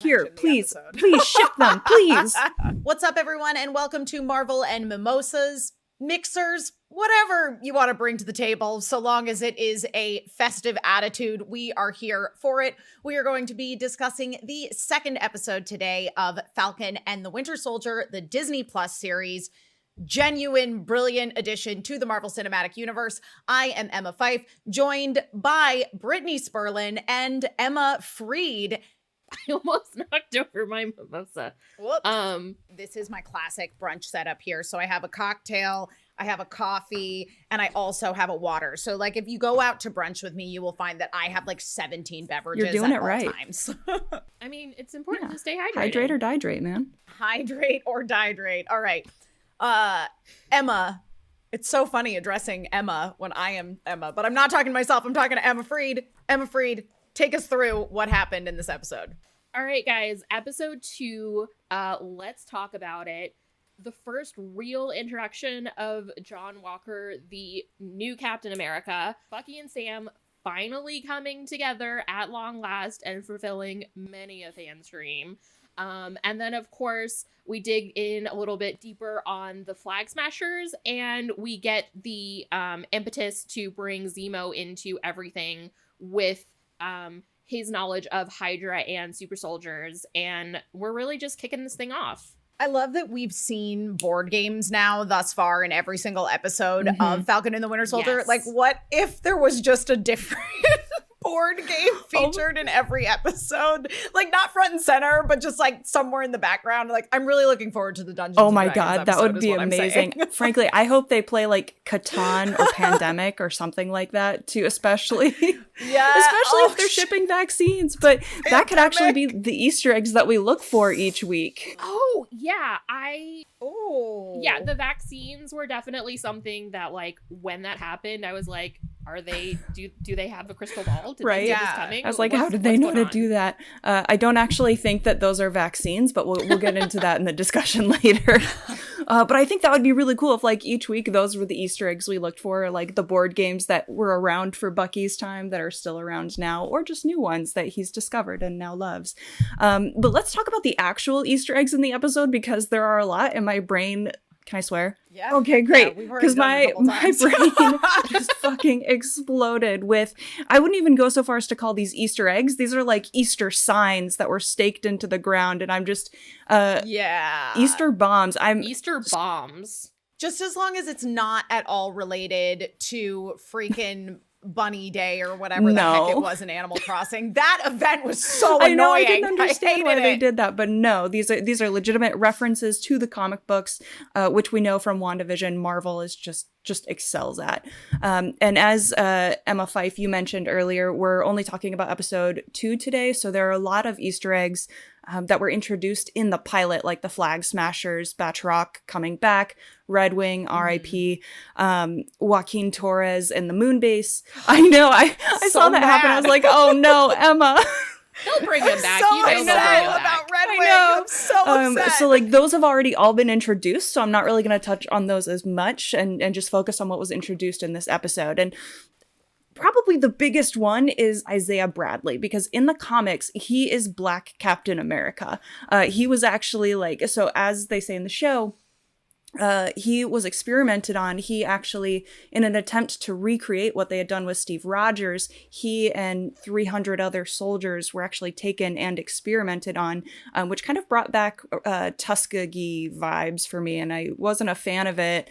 Here, please ship them, please. What's up, everyone, and welcome to Marvel and Mimosas, mixers, whatever you want to bring to the table, so long as it is a festive attitude. We are here for it. We are going to be discussing the second episode today of Falcon and the Winter Soldier, the Disney Plus series. Genuine, brilliant addition to the Marvel Cinematic Universe. I am Emma Fife, joined by Brittany Sperlin and Emma Freed. I almost knocked over my mimosa. Whoops. This is my classic brunch setup here. So I have a cocktail, I have a coffee, and I also have a water. So like if you go out to brunch with me, you will find that I have like 17 beverages. You're doing at it all right. Times. I mean, it's important to stay hydrated. Hydrate or dihydrate, man. Hydrate or dihydrate. All right. Emma. It's so funny addressing Emma when I am Emma, but I'm not talking to myself. I'm talking to Emma Freed. Emma Freed, take us through what happened in this episode. All right, guys, episode 2, let's talk about it. The first real introduction of John Walker, the new Captain America. Bucky and Sam finally coming together at long last and fulfilling many a fan's dream. And then, of course, we dig in a little bit deeper on the Flag Smashers, and we get the impetus to bring Zemo into everything with his knowledge of Hydra and super soldiers, and we're really just kicking this thing off. I love that we've seen board games now thus far in every single episode of Falcon and the Winter Soldier. Yes. Like, what if there was just a different board game featured in every episode? Like, not front and center, but just like somewhere in the background. Like, I'm really looking forward to the Dungeons Oh and my Dragons god, that episode would is be what I'm amazing. saying. Frankly, I hope they play like Catan or Pandemic or something like that too, especially if they're shipping vaccines. But that could actually be the Easter eggs that we look for each week. Oh, yeah, Yeah, the vaccines were definitely something that, like, when that happened, I was like, are they, do they have a crystal ball? Did they see this coming? I was like, how did they know to do that? I don't actually think that those are vaccines, but we'll get into that in the discussion later. But I think that would be really cool if, like, each week those were the Easter eggs we looked for, like the board games that were around for Bucky's time that are still around now, or just new ones that he's discovered and now loves. But let's talk about the actual Easter eggs in the episode, because there are a lot in my brain. Can I swear? Yeah. Okay, great. Because my times. brain just fucking exploded with, I wouldn't even go so far as to call these Easter eggs. These are like Easter signs that were staked into the ground. And I'm just, Easter bombs. Easter bombs. Just as long as it's not at all related to freaking Bunny Day or whatever the heck it was in Animal Crossing. That event was so annoying. I know, I didn't understand why they it. did that, but no, these are legitimate references to the comic books, which we know from WandaVision, Marvel is just excels at. And as Emma Fife, you mentioned earlier, we're only talking about episode 2 today, so there are a lot of Easter eggs that were introduced in the pilot, like the Flag Smashers, Batroc coming back, Red Wing, R.I.P., Joaquin Torres, and the Moon Base. I know, I saw that happen. I was like, oh no, Emma. They'll bring him back. So You know they'll bring him back. about Red Wing. I'm so upset. So like those have already all been introduced, so I'm not really going to touch on those as much and just focus on what was introduced in this episode. And probably the biggest one is Isaiah Bradley, because in the comics, he is Black Captain America. He was actually like, so as they say in the show, he was experimented on. He actually, in an attempt to recreate what they had done with Steve Rogers, he and 300 other soldiers were actually taken and experimented on, which kind of brought back Tuskegee vibes for me, and I wasn't a fan of it.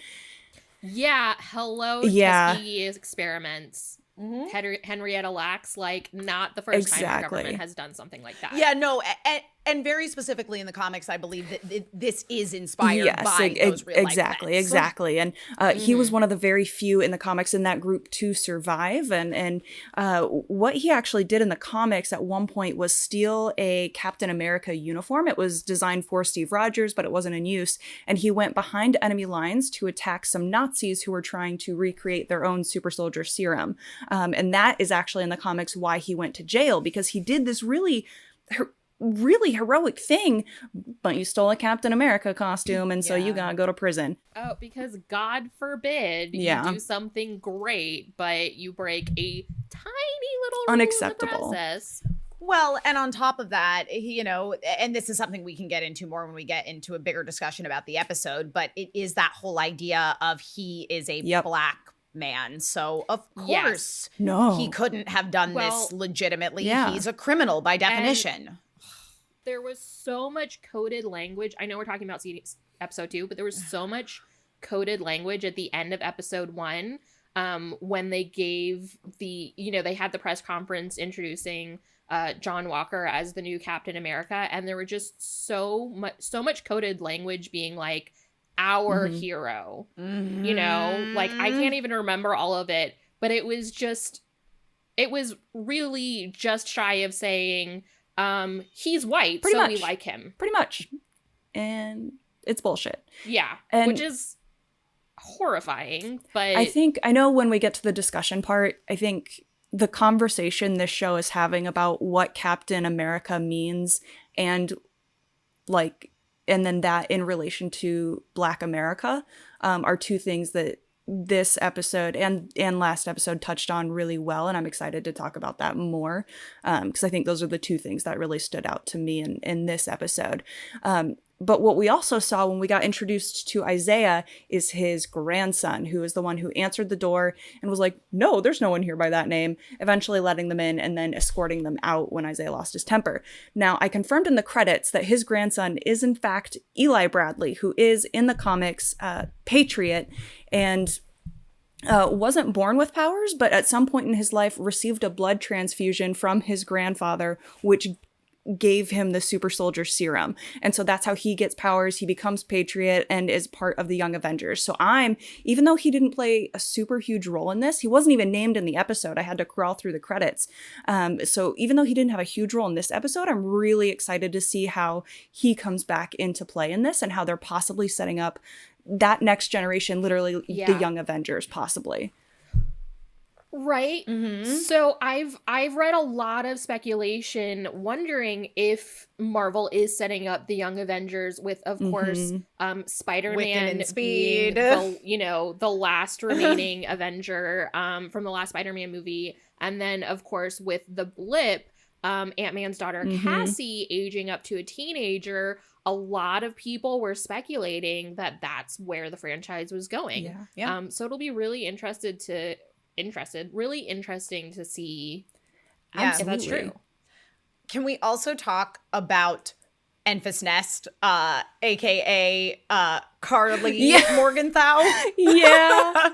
Yeah, Tuskegee experiments. Henrietta Lacks, like, not the first time our government has done something like that. Yeah, no, and very specifically in the comics, I believe that this is inspired by those real life events. Exactly. And he was one of the very few in the comics in that group to survive. And what he actually did in the comics at one point was steal a Captain America uniform. It was designed for Steve Rogers, but it wasn't in use. And he went behind enemy lines to attack some Nazis who were trying to recreate their own super soldier serum. And that is actually in the comics why he went to jail, because he did this really heroic thing, but you stole a Captain America costume, and so you gotta go to prison. Oh, because God forbid you do something great, but you break a tiny little rule Unacceptable. in the process. Well, and on top of that, and this is something we can get into more when we get into a bigger discussion about the episode, but it is that whole idea of he is a Black man. So, of course, he couldn't have done this legitimately. Yeah. He's a criminal by definition. And there was so much coded language. I know we're talking about episode 2, but there was so much coded language at the end of episode 1 when they gave they had the press conference introducing John Walker as the new Captain America, and there were just so much coded language being like, our hero, like I can't even remember all of it, but it was really just shy of saying he's white, pretty much. We like him. Pretty much. And it's bullshit. Yeah, which is horrifying, but I know when we get to the discussion part, I think the conversation this show is having about what Captain America means and then that in relation to Black America are two things that this episode and last episode touched on really well, and I'm excited to talk about that more because I think those are the two things that really stood out to me in this episode. But what we also saw when we got introduced to Isaiah is his grandson, who is the one who answered the door and was like, no, there's no one here by that name, eventually letting them in and then escorting them out when Isaiah lost his temper. Now, I confirmed in the credits that his grandson is in fact Eli Bradley, who is in the comics Patriot and wasn't born with powers, but at some point in his life received a blood transfusion from his grandfather, which gave him the super soldier serum. And so that's how he gets powers. He becomes Patriot and is part of the Young Avengers. So even though he didn't play a super huge role in this, he wasn't even named in the episode. I had to crawl through the credits. So even though he didn't have a huge role in this episode, I'm really excited to see how he comes back into play in this and how they're possibly setting up that next generation, literally the Young Avengers, possibly. Right. So I've read a lot of speculation wondering if Marvel is setting up the Young Avengers with, of course, Spider-Man being the last remaining Avenger from the last Spider-Man movie, and then of course with the blip, Ant-Man's daughter Cassie aging up to a teenager. A lot of people were speculating that that's where the franchise was going. Yeah. So it'll be really interesting to see if that's true. Can we also talk about Enfys Nest, aka Carly Morgenthau? Yeah.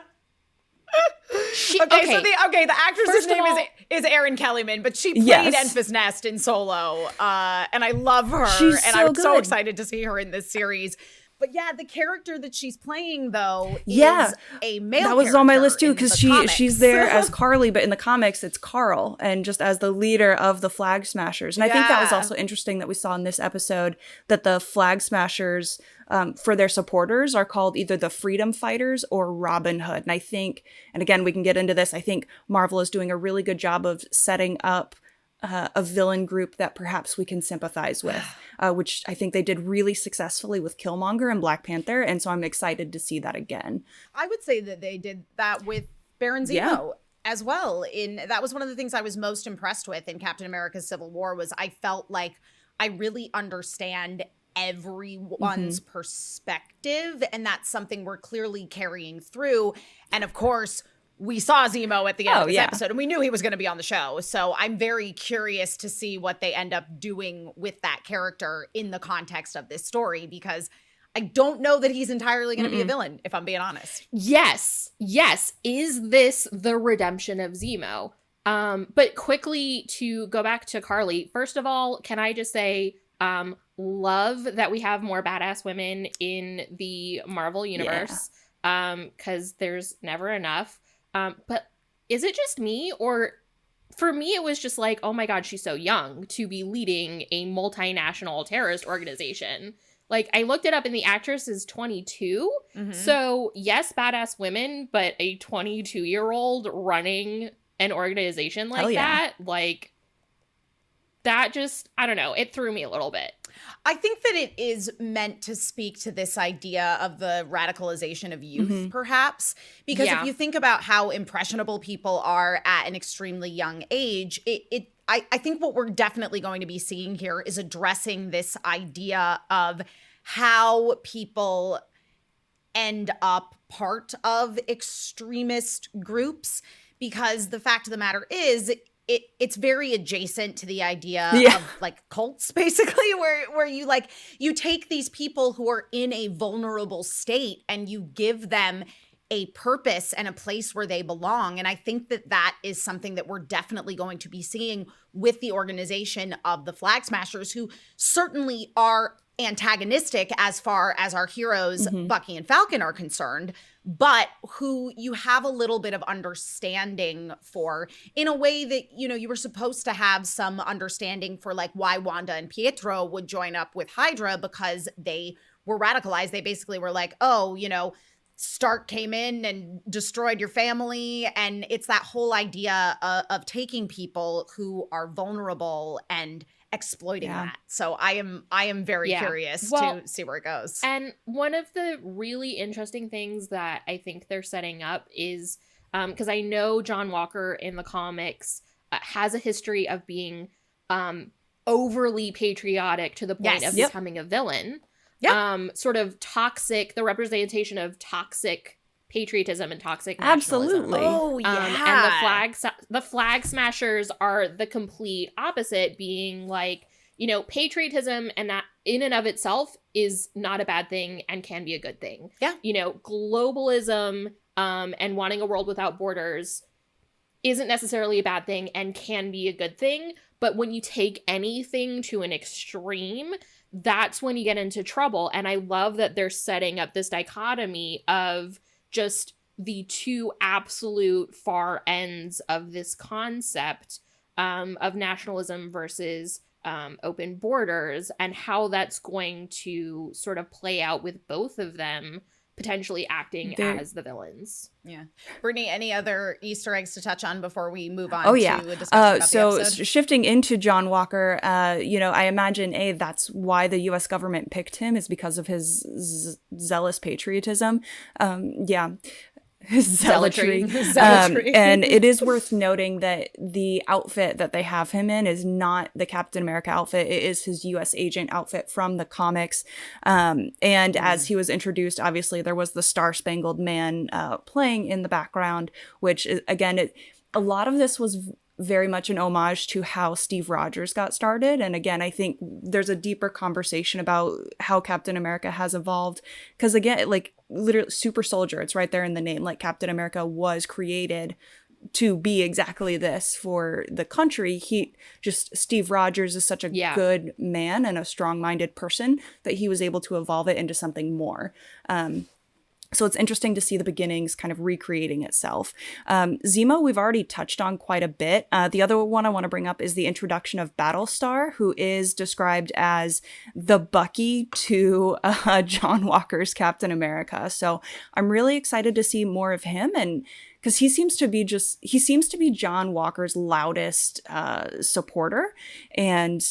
So the actress's name is Erin Kellyman, but she played Enfys Nest in Solo, and I love her, I'm so excited to see her in this series. But yeah, the character that she's playing, though, is a male character. That was on my list, too, because she's there as Carly, but in the comics, it's Carl, and just as the leader of the Flag Smashers. And I think that was also interesting that we saw in this episode that the Flag Smashers, for their supporters, are called either the Freedom Fighters or Robin Hood. And I think, and again, we can get into this, I think Marvel is doing a really good job of setting up a villain group that perhaps we can sympathize with, which I think they did really successfully with Killmonger and Black Panther, and so I'm excited to see that again. I would say that they did that with Baron Zemo as well. That was one of the things I was most impressed with in Captain America Civil War was I felt like I really understand everyone's perspective, and that's something we're clearly carrying through. And of course, we saw Zemo at the end of this episode, and we knew he was going to be on the show. So I'm very curious to see what they end up doing with that character in the context of this story, because I don't know that he's entirely going to be a villain, if I'm being honest. Yes. Is this the redemption of Zemo? But quickly to go back to Carly, first of all, can I just say, love that we have more badass women in the Marvel universe, because there's never enough. But is it just me, or for me it was just like, oh my god, she's so young to be leading a multinational terrorist organization. Like, I looked it up and the actress is 22. So yes, badass women, but a 22-year-old running an organization like that, like, that just, I don't know, it threw me a little bit. I think that it is meant to speak to this idea of the radicalization of youth, perhaps, because if Yeah. you think about how impressionable people are at an extremely young age, I think what we're definitely going to be seeing here is addressing this idea of how people end up part of extremist groups, because the fact of the matter is it's very adjacent to the idea of like cults, basically, where you take these people who are in a vulnerable state and you give them a purpose and a place where they belong. And I think that is something that we're definitely going to be seeing with the organization of the Flag Smashers, who certainly are antagonistic as far as our heroes, Bucky and Falcon, are concerned, but who you have a little bit of understanding for, in a way that, you were supposed to have some understanding for, like, why Wanda and Pietro would join up with Hydra, because they were radicalized. They basically were like, oh, Stark came in and destroyed your family. And it's that whole idea of taking people who are vulnerable and exploiting that. So I am very curious to see where it goes. And one of the really interesting things that I think they're setting up is, because I know John Walker in the comics has a history of being overly patriotic to the point of becoming a villain. Sort of toxic, the representation of toxic patriotism and toxic nationalism. Absolutely. Oh, yeah. And the flag smashers are the complete opposite, being like, patriotism and that in and of itself is not a bad thing and can be a good thing. Yeah. Globalism and wanting a world without borders isn't necessarily a bad thing and can be a good thing. But when you take anything to an extreme, that's when you get into trouble. And I love that they're setting up this dichotomy of just the two absolute far ends of this concept of nationalism versus open borders, and how that's going to sort of play out with both of them potentially acting as the villains. Yeah. Brittany, any other Easter eggs to touch on before we move on to a discussion about so the episode? Shifting into John Walker, I imagine that's why the U.S. government picked him, is because of his zealous patriotism. His zealotry. And it is worth noting that the outfit that they have him in is not the Captain America outfit. It is his U.S. agent outfit from the comics. And as he was introduced, obviously there was the Star Spangled Man playing in the background, which is, again, a lot of this was very much an homage to how Steve Rogers got started. And again, I think there's a deeper conversation about how Captain America has evolved. Because again, like, literally super soldier, it's right there in the name. Like, Captain America was created to be exactly this for the country. Steve Rogers is such a good man and a strong-minded person that he was able to evolve it into something more. So it's interesting to see the beginnings kind of recreating itself. Zemo, we've already touched on quite a bit. The other one I want to bring up is the introduction of Battlestar, who is described as the Bucky to John Walker's Captain America. So I'm really excited to see more of him, and because he seems to be John Walker's loudest supporter. And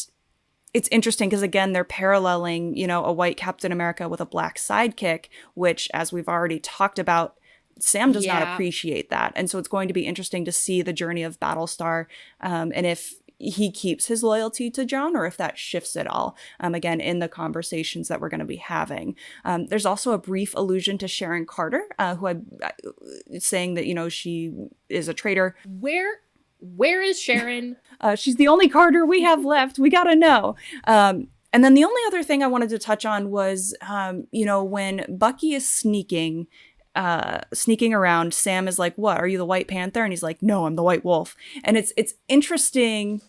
it's interesting because, again, they're paralleling, a white Captain America with a black sidekick, which, as we've already talked about, Sam does not appreciate that. And so it's going to be interesting to see the journey of Battlestar, and if he keeps his loyalty to John or if that shifts at all, again, in the conversations that we're going to be having. There's also a brief allusion to Sharon Carter, who I'm saying that, she is a traitor. Where is Sharon? She's the only Carter we have left. We gotta know. And then the only other thing I wanted to touch on was, when Bucky is sneaking around, Sam is like, "What? Are you the White Panther?" And he's like, "No, I'm the White Wolf." And it's interesting.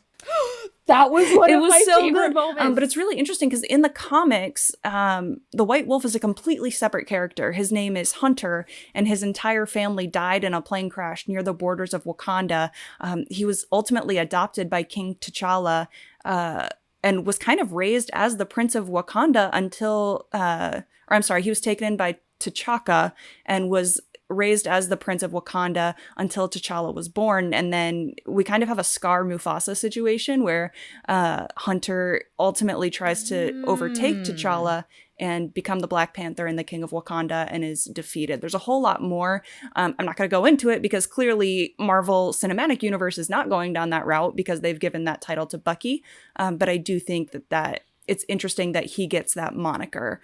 That was one of my favorite moments. But it's really interesting because in the comics, the White Wolf is a completely separate character. His name is Hunter, and his entire family died in a plane crash near the borders of Wakanda. He was ultimately adopted by King T'Challa, and was kind of raised as the Prince of Wakanda until, he was taken in by T'Chaka and was raised as the Prince of Wakanda until T'Challa was born. And then we kind of have a Scar Mufasa situation where Hunter ultimately tries to overtake T'Challa and become the Black Panther and the King of Wakanda and is defeated. There's a whole lot more. I'm not going to go into it because clearly Marvel Cinematic Universe is not going down that route because they've given that title to Bucky. But I do think that it's interesting that he gets that moniker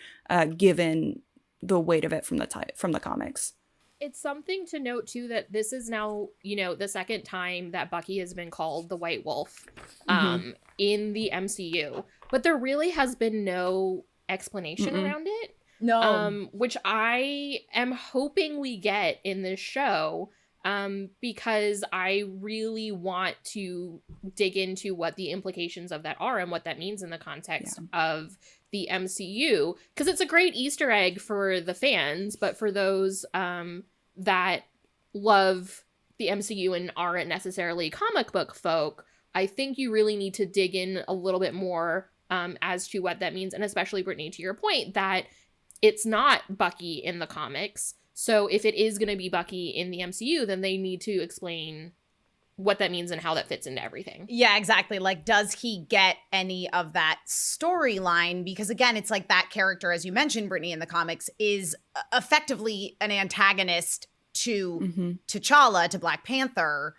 given the weight of it from the comics. It's something to note too that this is now, the second time that Bucky has been called the White Wolf in the MCU, but there really has been no explanation around it. No. Which I am hoping we get in this show, because I really want to dig into what the implications of that are and what that means in the context of the MCU, because it's a great Easter egg for the fans, but for those that love the MCU and aren't necessarily comic book folk, I think you really need to dig in a little bit more as to what that means. And especially, Brittany, to your point, that it's not Bucky in the comics. So if it is going to be Bucky in the MCU, then they need to explain what that means and how that fits into everything. Yeah, exactly. Like, does he get any of that storyline? Because again, it's like that character, as you mentioned, Brittany, in the comics, is effectively an antagonist to T'Challa, to Black Panther.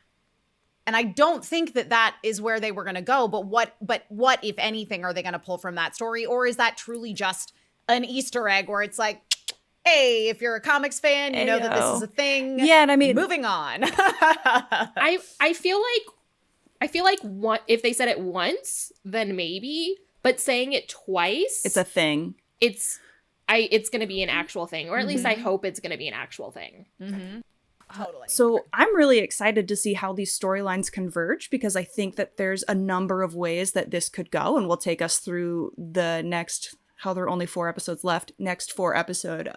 And I don't think that is where they were going to go. But what, if anything, are they going to pull from that story? Or is that truly just an Easter egg where it's like, hey, if you're a comics fan, you know that this is a thing. Yeah, and I mean, moving on. I feel like if they said it once, then maybe, but saying it twice, it's a thing. It's going to be an actual thing, or at least I hope it's going to be an actual thing. Totally. So I'm really excited to see how these storylines converge, because I think that there's a number of ways that this could go, and will take us through the next, how there are only 4 episodes left, next 4 episodes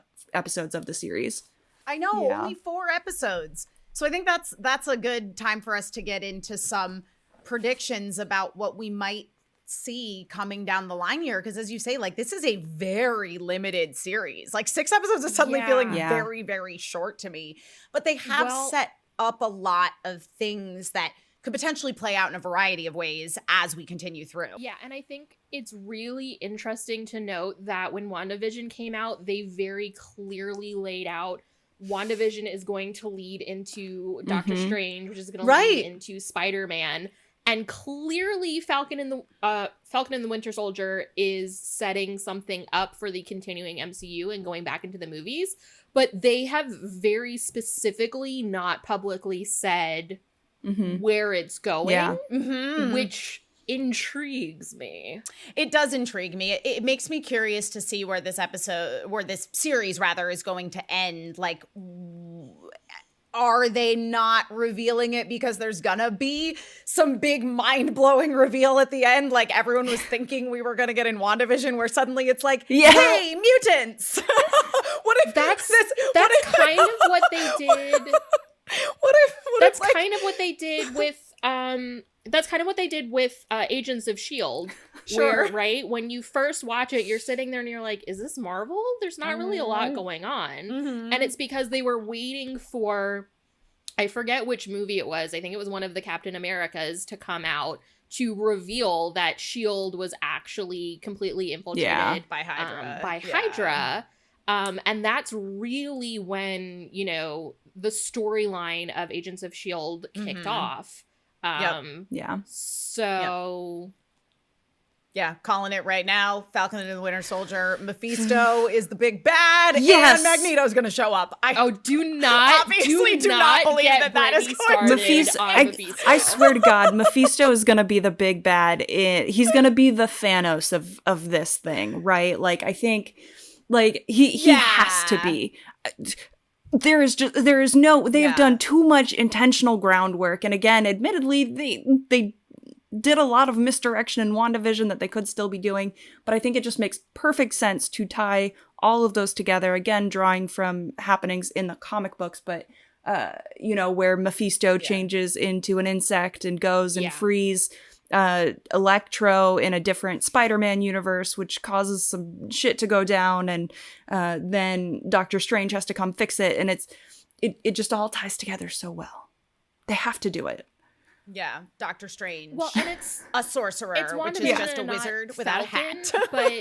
of the series. I know, only 4 episodes. So I think that's a good time for us to get into some predictions about what we might see coming down the line here, because as you say, like, this is a very limited series. Like, 6 episodes is suddenly feeling very, very short to me, but they have set up a lot of things that could potentially play out in a variety of ways as we continue through. Yeah, and I think it's really interesting to note that when WandaVision came out, they very clearly laid out WandaVision is going to lead into Doctor Strange, which is going to lead into Spider-Man. And clearly Falcon and the Winter Soldier is setting something up for the continuing MCU and going back into the movies. But they have very specifically not publicly said where it's going, which intrigues me. It does intrigue me. It makes me curious to see where this series is going to end. Like, are they not revealing it because there's gonna be some big mind-blowing reveal at the end, like everyone was thinking we were gonna get in WandaVision, where suddenly it's like, hey, mutants! What if that's kind of what they did? That's kind of what they did with Agents of S.H.I.E.L.D. Sure. Where, right, when you first watch it, you're sitting there and you're like, is this Marvel? There's not really a lot going on. And it's because they were waiting for, I forget which movie it was. I think it was one of the Captain Americas to come out to reveal that S.H.I.E.L.D. was actually completely infiltrated by Hydra. Hydra. And that's really when, the storyline of Agents of S.H.I.E.L.D. kicked off. So... Yeah, calling it right now. Falcon and the Winter Soldier. Mephisto is the big bad. Yes. And Magneto's going to show up. Do not believe that is going to Mephisto. I swear to God, Mephisto is going to be the big bad. He's going to be the Thanos of this thing, right? Like, I think, like, he has to be. They have done too much intentional groundwork. And again, admittedly, they did a lot of misdirection in WandaVision that they could still be doing, but I think it just makes perfect sense to tie all of those together, again, drawing from happenings in the comic books, but, where Mephisto changes into an insect and goes and frees Electro in a different Spider-Man universe, which causes some shit to go down, and then Doctor Strange has to come fix it, and it's it just all ties together so well. They have to do it. Yeah, Doctor Strange. Well, and it's a sorcerer, which is WandaVision just a and not wizard without a Falcon, hat. but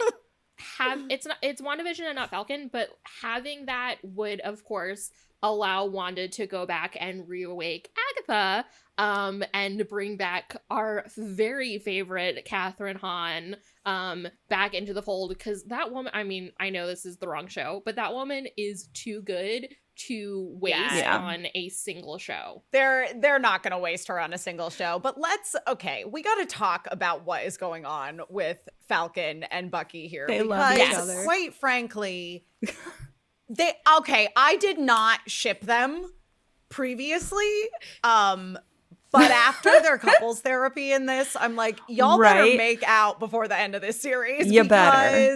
it's WandaVision and not Falcon, but having that would, of course, allow Wanda to go back and reawake Agatha, and bring back our very favorite Catherine Hahn back into the fold, because that woman, I mean, I know this is the wrong show, but that woman is too good to waste on a single show. They're not going to waste her on a single show. But we got to talk about what is going on with Falcon and Bucky here. They love each other. Quite frankly, I did not ship them previously. But after their couples therapy in this, I'm like, y'all better make out before the end of this series. You better.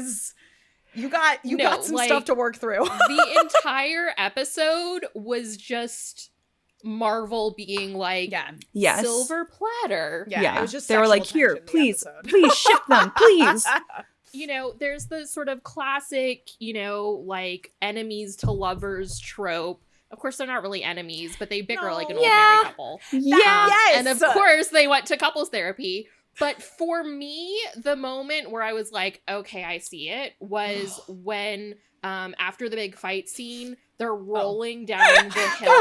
You got some stuff to work through. The entire episode was just Marvel being like, silver platter. Yeah. It was just they were like, here, please ship them, please. You know, there's the sort of classic, you know, like enemies to lovers trope. Of course, they're not really enemies, but they bicker like an old married couple. Yes. And of course, they went to couples therapy. But for me, the moment where I was like, okay, I see it, was when after the big fight scene, they're rolling down the hill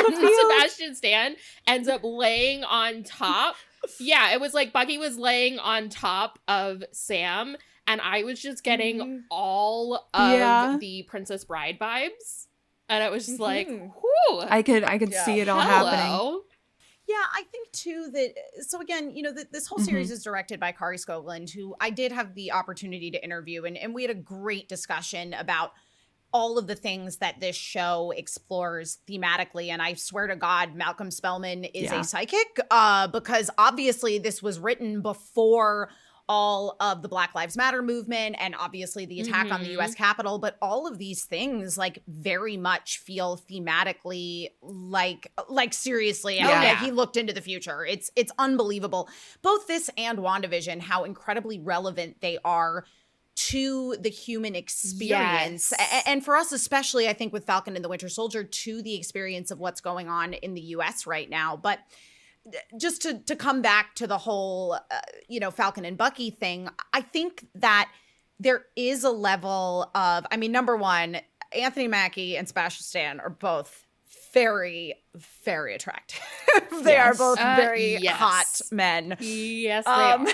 and Sebastian Stan ends up laying on top. Yeah, it was like Bucky was laying on top of Sam, and I was just getting all of the Princess Bride vibes. And it was just like, whew. I could see it all happening. Yeah, I think too that, so again, you know, this whole series is directed by Kari Skogland, who I did have the opportunity to interview, and we had a great discussion about all of the things that this show explores thematically. And I swear to God, Malcolm Spellman is a psychic, because obviously this was written before all of the Black Lives Matter movement and obviously the attack on the US Capitol, but all of these things like very much feel thematically like seriously, he looked into the future. It's unbelievable. Both this and WandaVision, how incredibly relevant they are to the human experience. And for us, especially, I think with Falcon and the Winter Soldier, to the experience of what's going on in the US right now. But just to come back to the whole, Falcon and Bucky thing, I think that there is a level of, I mean, number one, Anthony Mackie and Sebastian Stan are both very, very attractive. They are both very hot men. Yes, they are.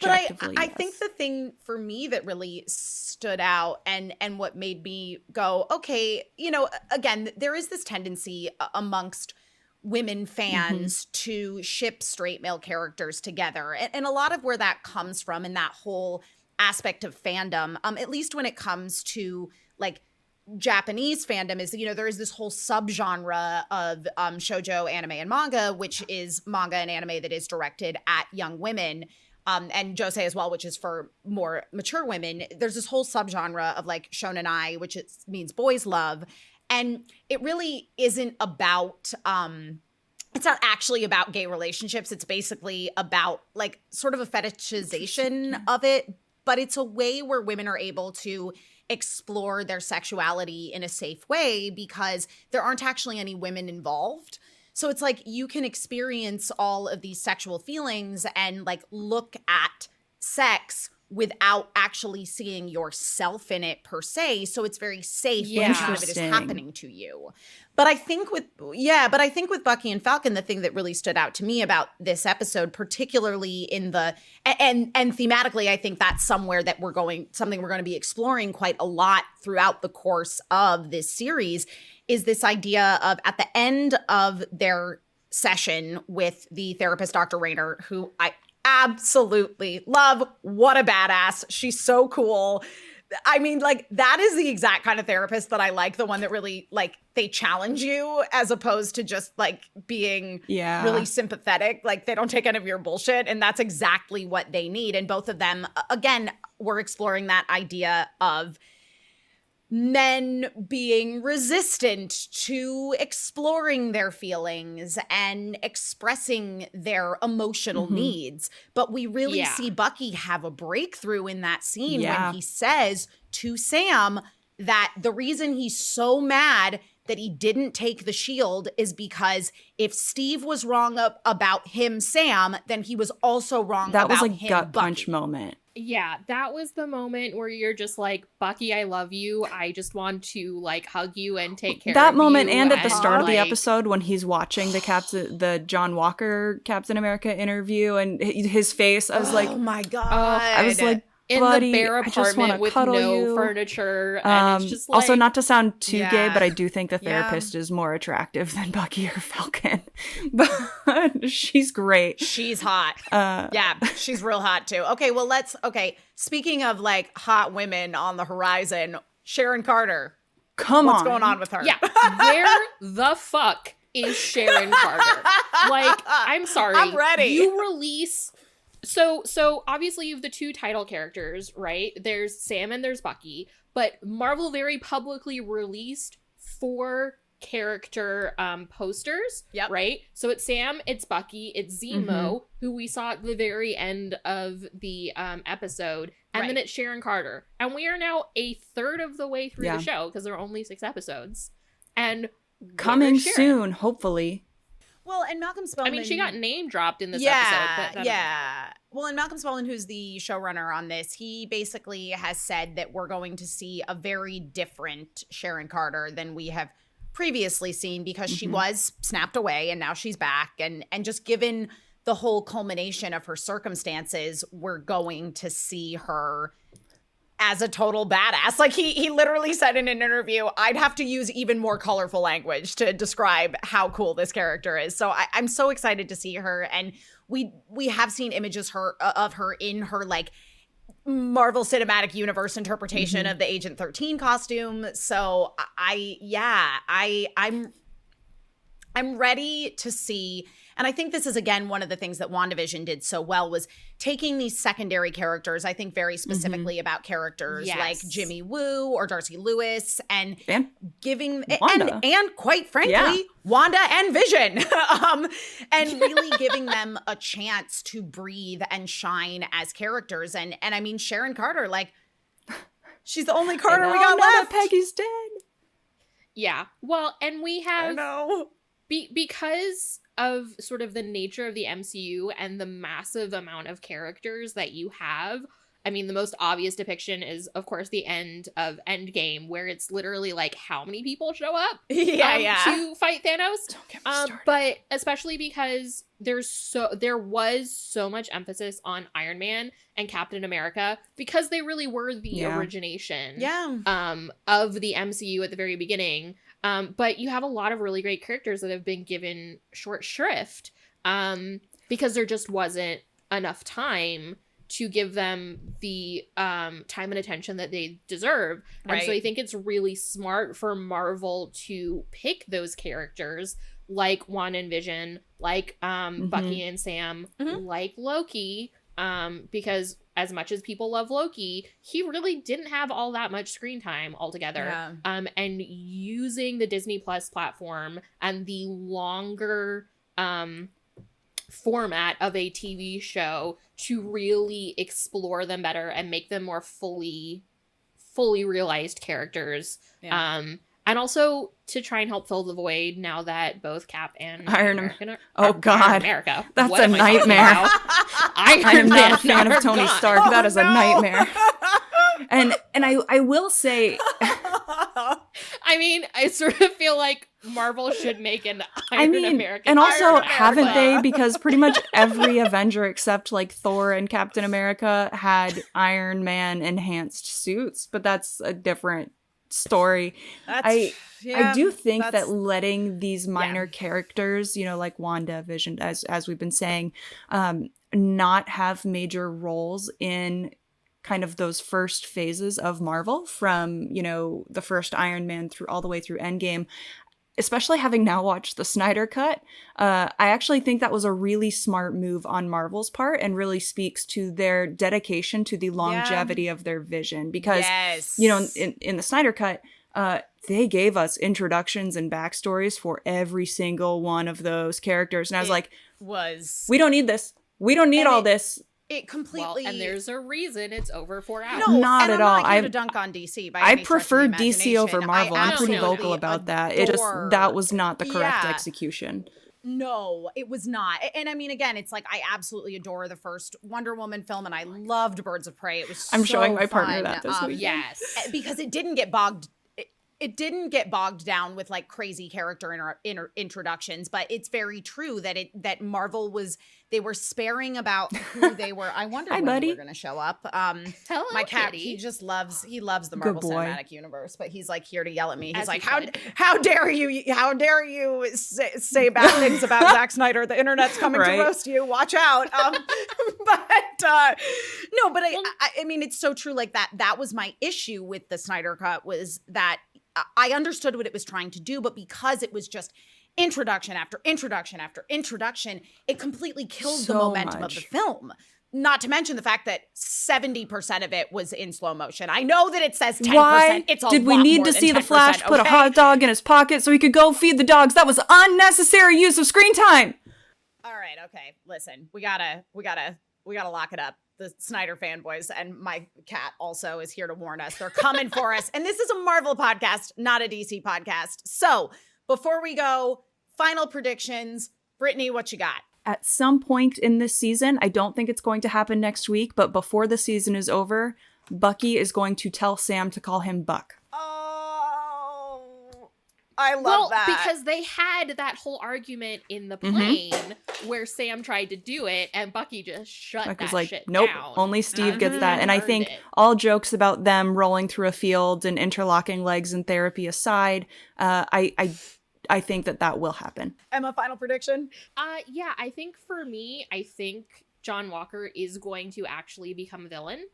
But I think the thing for me that really stood out and what made me go, okay, again, there is this tendency amongst women fans to ship straight male characters together. And a lot of where that comes from and that whole aspect of fandom, at least when it comes to like Japanese fandom, is, there is this whole subgenre of shoujo anime and manga, which is manga and anime that is directed at young women, and josei as well, which is for more mature women. There's this whole subgenre of like shonenai, which means boys love. And it really isn't about, it's not actually about gay relationships. It's basically about like sort of a fetishization of it. But it's a way where women are able to explore their sexuality in a safe way because there aren't actually any women involved. So it's like you can experience all of these sexual feelings and like look at sex without actually seeing yourself in it per se. So it's very safe when none of it is happening to you. But I think with Bucky and Falcon, the thing that really stood out to me about this episode, particularly in the and thematically, I think that's something we're going to be exploring quite a lot throughout the course of this series, is this idea of at the end of their session with the therapist, Dr. Rayner, who I absolutely love. What a badass. She's so cool. I mean, like, that is the exact kind of therapist that I like, the one that really, like, they challenge you as opposed to just, like, being really sympathetic. Like, they don't take any of your bullshit, and that's exactly what they need. And both of them, again, we're exploring that idea of men being resistant to exploring their feelings and expressing their emotional needs. But we really see Bucky have a breakthrough in that scene when he says to Sam that the reason he's so mad that he didn't take the shield is because if Steve was wrong about him, Sam, then he was also wrong that about was a him, gut Bucky. punch moment. Yeah, that was the moment where you're just like, Bucky, I love you. I just want to like hug you and take care of you. That moment, and at the start of the like, episode when he's watching the John Walker Captain America interview and his face, I was like, oh my God. I was like, in buddy, the bare I just wanna apartment with cuddle no you. furniture, and it's just like, Also, not to sound too Yeah. gay, but I do think the Yeah. therapist is more attractive than Bucky or Falcon. But she's great. She's hot. Yeah, she's real hot too. Okay, well, speaking of like hot women on the horizon, Sharon Carter. What's going on with her? yeah, where the fuck is Sharon Carter? Like, I'm sorry, I'm ready. You release. So obviously you have the two title characters, right? There's Sam and there's Bucky, but Marvel very publicly released 4 character posters, Yep. right? So it's Sam, it's Bucky, it's Zemo, who we saw at the very end of the episode, and Right. then it's Sharon Carter. And we are now a third of the way through Yeah. the show because there are only 6 episodes. And Coming where's Sharon? soon, hopefully. Well, and Malcolm Spellman. I mean, she got name dropped in this yeah, episode. But yeah. Well, and Malcolm Spellman, who's the showrunner on this, he basically has said that we're going to see a very different Sharon Carter than we have previously seen because she was snapped away and now she's back. And just given the whole culmination of her circumstances, we're going to see her as a total badass. Like he literally said in an interview, I'd have to use even more colorful language to describe how cool this character is. So I'm so excited to see her. And we have seen images of her in her like Marvel Cinematic Universe interpretation of the Agent 13 costume. So I'm ready to see. And I think this is, again, one of the things that WandaVision did so well was taking these secondary characters, I think very specifically about characters Yes. like Jimmy Woo or Darcy Lewis and giving Wanda. and quite frankly, Yeah. Wanda and Vision and really giving them a chance to breathe and shine as characters. And I mean, Sharon Carter, like, she's the only Carter we got now left. that Peggy's dead. Yeah. Well, and we I have know. because of sort of the nature of the MCU and the massive amount of characters that you have. I mean, the most obvious depiction is, of course, the end of Endgame, where it's literally like how many people show up to fight Thanos. Don't get me started. But especially because there was so much emphasis on Iron Man and Captain America because they really were the origination of the MCU at the very beginning. But you have a lot of really great characters that have been given short shrift because there just wasn't enough time to give them the time and attention that they deserve. And so I think it's really smart for Marvel to pick those characters like Wanda and Vision, like Bucky and Sam, like Loki, because as much as people love Loki, he really didn't have all that much screen time altogether. Yeah. And using the Disney Plus platform and the longer format of a TV show to really explore them better and make them more fully realized characters. And also to try and help fill the void now that both Cap and Iron America God. America. That's What a am I talking nightmare. about? I am not a fan Man of Tony are gone. Stark. That is a no. nightmare. And I will say, I mean, I sort of feel like Marvel should make an Iron American. and also Iron haven't America. they? Because pretty much every Avenger except like Thor and Captain America had Iron Man enhanced suits, but that's a different story. I do think that letting these minor characters, like Wanda, Vision, as we've been saying, not have major roles in kind of those first phases of Marvel from, the first Iron Man through all the way through Endgame, especially having now watched the Snyder Cut, I actually think that was a really smart move on Marvel's part and really speaks to their dedication to the longevity of their vision. Because, in the Snyder Cut, they gave us introductions and backstories for every single one of those characters. And I was like, we don't need this. We don't need all this. It completely. Well, and there's a reason it's over 4 hours. No, Not and at I'm all. not here to dunk on DC. By I any stretch of the prefer DC over imagination. Marvel. I'm pretty absolutely vocal about that. It just, that was not the correct execution. No, it was not. And I mean, again, it's like I absolutely adore the first Wonder Woman film, and I loved Birds of Prey. It was I'm so showing my fun. partner that this week. Yes. Because it didn't get bogged. It didn't get bogged down with like crazy character introductions, but it's very true that Marvel they were sparing about who they were. I wonder Hi, when buddy. they were going to show up. Hello, my cat, kitty. he loves the Marvel Good boy. Cinematic Universe, but he's like here to yell at me. He's As like, he should. how dare you say bad things about Zack Snyder? The internet's coming Right. to roast you. Watch out. No, but I mean, it's so true. Like that was my issue with the Snyder Cut, was that I understood what it was trying to do, but because it was just introduction after introduction after introduction, it completely killed the momentum of the film. Not to mention the fact that 70% of it was in slow motion. I know that it says 10%. Why It's a did we lot need more to than see the 10%, Flash put a okay? hot dog in his pocket so he could go feed the dogs? That was unnecessary use of screen time. All right, okay. Listen, we gotta lock it up. The Snyder fanboys and my cat also is here to warn us. They're coming for us. And this is a Marvel podcast, not a DC podcast. So before we go, final predictions. Brittany, what you got? At some point in this season, I don't think it's going to happen next week, but before the season is over, Bucky is going to tell Sam to call him Buck. Oh, I love that. Because they had that whole argument in the plane where Sam tried to do it and Bucky just shut Buck that was like, shit nope, down. only Steve gets Mhm. that. And I Earned think it. all jokes about them rolling through a field and interlocking legs in therapy aside, I think that will happen. Emma, final prediction? Yeah, I think for me, I think John Walker is going to actually become a villain.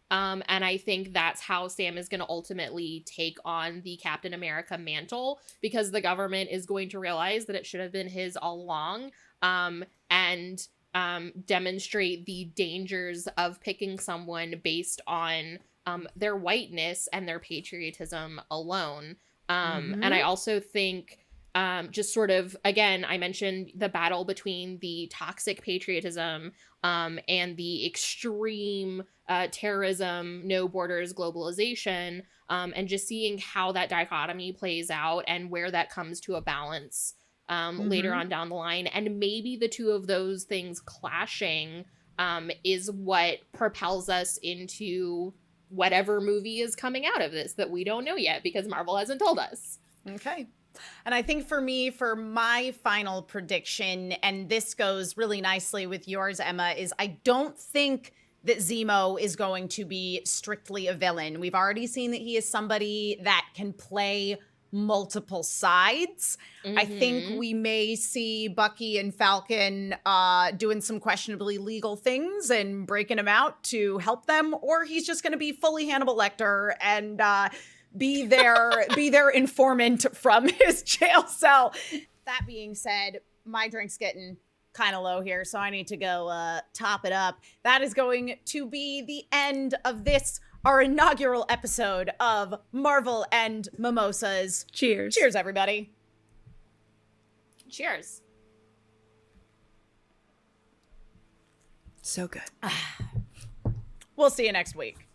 And I think that's how Sam is going to ultimately take on the Captain America mantle, because the government is going to realize that it should have been his all along, and demonstrate the dangers of picking someone based on their whiteness and their patriotism alone. And I also think just sort of, again, I mentioned the battle between the toxic patriotism and the extreme terrorism, no borders, globalization, and just seeing how that dichotomy plays out and where that comes to a balance later on down the line. And maybe the two of those things clashing is what propels us into whatever movie is coming out of this that we don't know yet because Marvel hasn't told us. Okay. And I think for me, for my final prediction, and this goes really nicely with yours, Emma, is I don't think that Zemo is going to be strictly a villain. We've already seen that he is somebody that can play multiple sides. I think we may see Bucky and Falcon doing some questionably legal things and breaking them out to help them, or he's just going to be fully Hannibal Lecter and be their informant from his jail cell. That being said, my drink's getting kind of low here, so I need to go top it up. That is going to be the end of this, our inaugural episode of Marvel and Mimosas. Cheers. Cheers, everybody. Cheers. So good. We'll see you next week.